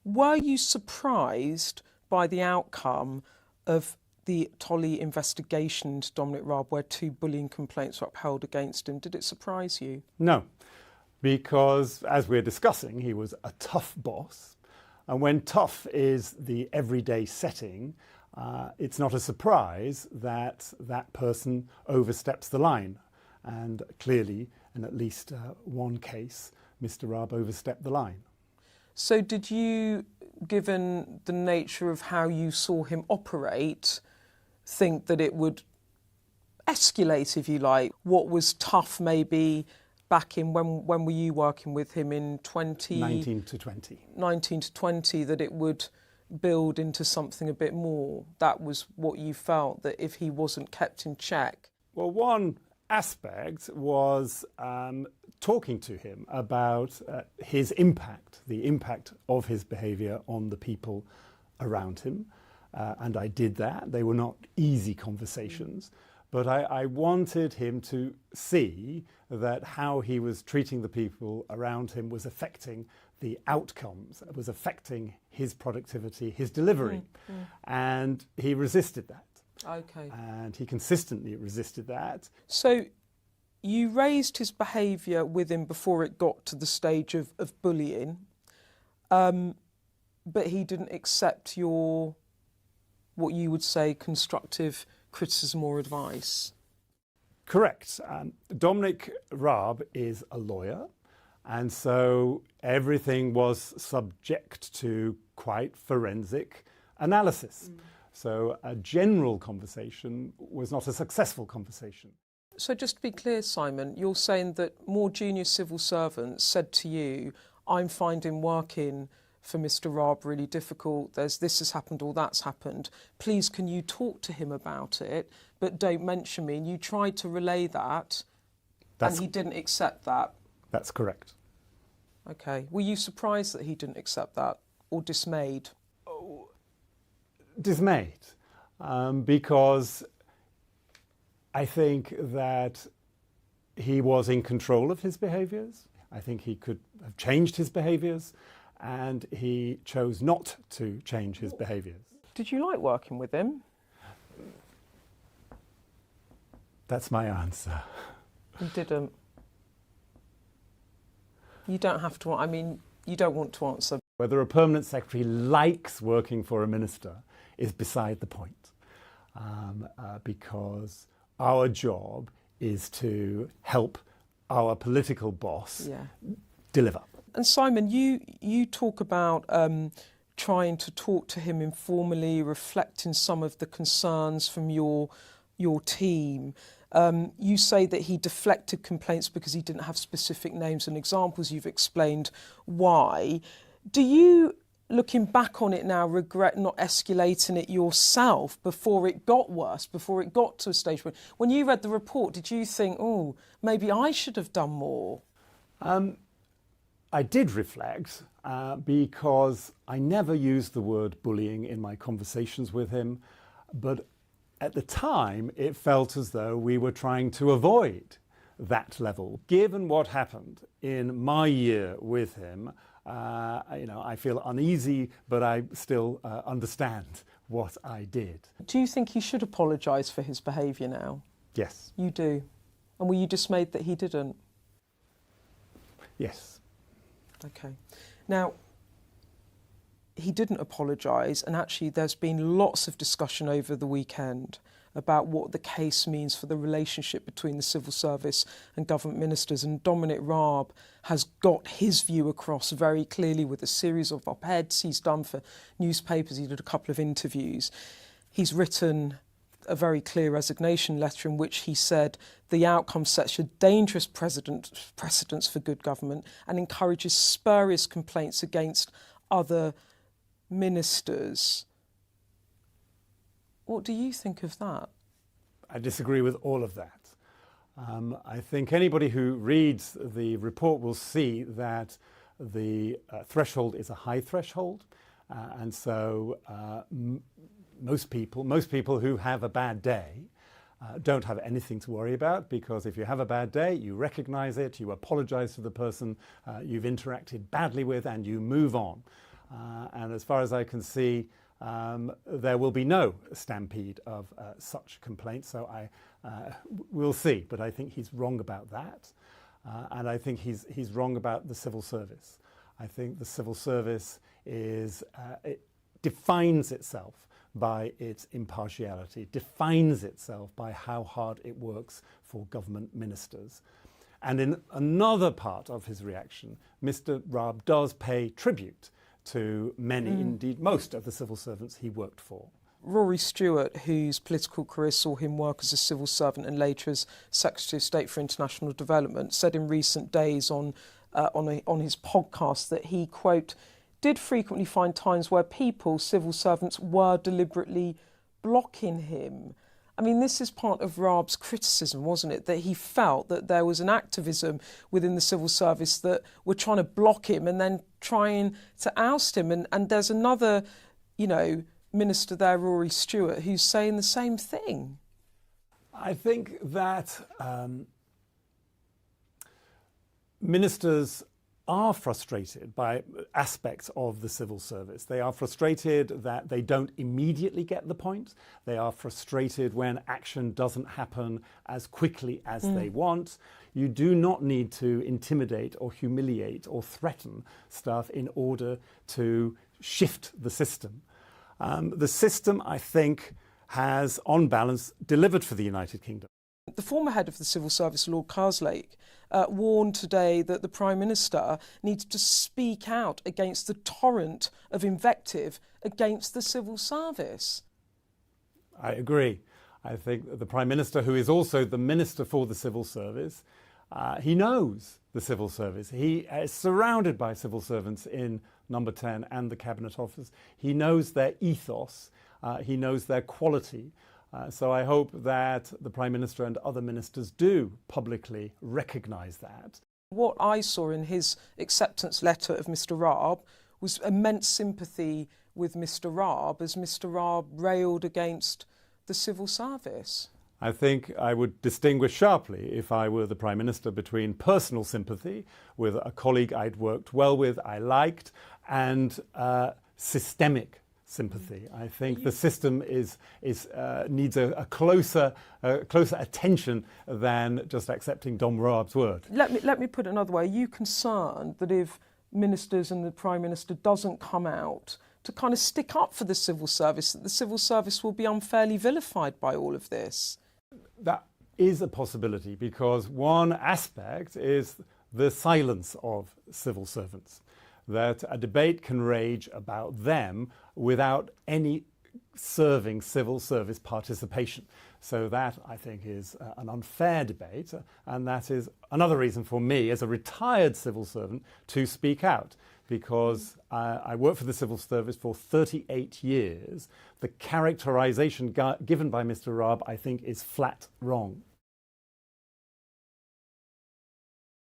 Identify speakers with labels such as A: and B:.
A: Were you surprised by the outcome of the Tolley investigation into Dominic Raab, where 2 bullying complaints were upheld against him? Did it surprise you?
B: No, because as we're discussing, he was a tough boss. And when tough is the everyday setting, it's not a surprise that that person oversteps the line. And clearly, in at least one case, Mr. Raab overstepped the line.
A: So did you, given the nature of how you saw him operate, think that it would escalate, if you like? What was tough maybe back in, when were you working with him, in
B: 19 to 20.
A: 19 to 20, that it would build into something a bit more? That was what you felt, that if he wasn't kept in check?
B: Well, one aspect was talking to him about his impact, the impact of his behaviour on the people around him. And I did that. They were not easy conversations, but I wanted him to see that how he was treating the people around him was affecting the outcomes, was affecting his productivity, his delivery. And he resisted that.
A: Okay.
B: And he consistently resisted that.
A: So you raised his behaviour with him before it got to the stage of bullying, but he didn't accept your, what you would say, constructive criticism or advice.
B: Correct. Dominic Raab is a lawyer, and so everything was subject to quite forensic analysis. So a general conversation was not a successful conversation.
A: So just to be clear, Simon, you're saying that more junior civil servants said to you, I'm finding working for Mr. Raab really difficult, this has happened or that's happened, please can you talk to him about it, but don't mention me. And you tried to relay that, and he didn't accept that.
B: That's correct.
A: Okay. Were you surprised that he didn't accept that, or dismayed?
B: Dismayed, because I think that he was in control of his behaviours. I think he could have changed his behaviours, and he chose not to change his behaviours.
A: Did you like working with him?
B: That's my answer.
A: You didn't. You don't have to, I mean, you don't want to answer.
B: Whether a permanent secretary likes working for a minister is beside the point, because our job is to help our political boss deliver. And
A: Simon, you talk about trying to talk to him informally, reflecting some of the concerns from your team. You say that he deflected complaints because he didn't have specific names and examples. You've explained why. Do you, looking back on it now, regret not escalating it yourself before it got worse, before it got to a stage where, when you read the report, did you think, oh, maybe I should have done more?
B: I did reflect because I never used the word bullying in my conversations with him, but at the time it felt as though we were trying to avoid that level. Given what happened in my year with him, I feel uneasy, but I still understand what I did.
A: Do you think he should apologise for his behaviour now?
B: Yes.
A: You do? And were you dismayed that he didn't?
B: Yes.
A: Okay. Now, he didn't apologise, and actually there's been lots of discussion over the weekend about what the case means for the relationship between the civil service and government ministers, and Dominic Raab has got his view across very clearly with a series of op-eds he's done for newspapers. He did a couple of interviews. He's written a very clear resignation letter in which he said the outcome sets a dangerous precedence for good government and encourages spurious complaints against other ministers. What do you think of that?
B: I disagree with all of that. I think anybody who reads the report will see that the threshold is a high threshold, and so most people who have a bad day don't have anything to worry about, because if you have a bad day, you recognise it, you apologise to the person you've interacted badly with, and you move on. And as far as I can see, there will be no stampede of such complaints. So we'll see. But I think he's wrong about that. And I think he's wrong about the civil service. I think the civil service it defines itself by its impartiality, defines itself by how hard it works for government ministers. And in another part of his reaction, Mr. Raab does pay tribute to many, indeed most, of the civil servants he worked for.
A: Rory Stewart, whose political career saw him work as a civil servant and later as Secretary of State for International Development, said in recent days on his podcast that he, quote, did frequently find times where people, civil servants, were deliberately blocking him. I mean, this is part of Raab's criticism, wasn't it? That he felt that there was an activism within the civil service that were trying to block him and then trying to oust him. And there's another, minister there, Rory Stewart, who's saying the same thing.
B: I think that ministers are frustrated by aspects of the civil service. They are frustrated that they don't immediately get the point. They are frustrated when action doesn't happen as quickly as they want. You do not need to intimidate or humiliate or threaten stuff in order to shift the system. The system, I think, has, on balance, delivered for the United Kingdom.
A: The former head of the civil service, Lord Carslake, warned today that the Prime Minister needs to speak out against the torrent of invective against the civil service.
B: I agree. I think that the Prime Minister, who is also the Minister for the Civil Service, he knows the civil service. He is surrounded by civil servants in Number 10 and the Cabinet Office. He knows their ethos. He knows their quality. So I hope that the Prime Minister and other ministers do publicly recognise that.
A: What I saw in his acceptance letter of Mr. Raab was immense sympathy with Mr. Raab as Mr. Raab railed against the civil service.
B: I think I would distinguish sharply, if I were the Prime Minister, between personal sympathy with a colleague I'd worked well with, I liked, and systemic sympathy. I think the system needs a closer attention than just accepting Dom Raab's word.
A: Let me put it another way. Are you concerned that if ministers and the Prime Minister doesn't come out to kind of stick up for the civil service, that the civil service will be unfairly vilified by all of this?
B: That is a possibility, because one aspect is the silence of civil servants, that a debate can rage about them without any serving civil service participation. So that, I think, is an unfair debate, and that is another reason for me, as a retired civil servant, to speak out, because I worked for the civil service for 38 years. The characterisation given by Mr. Raab, I think, is flat wrong.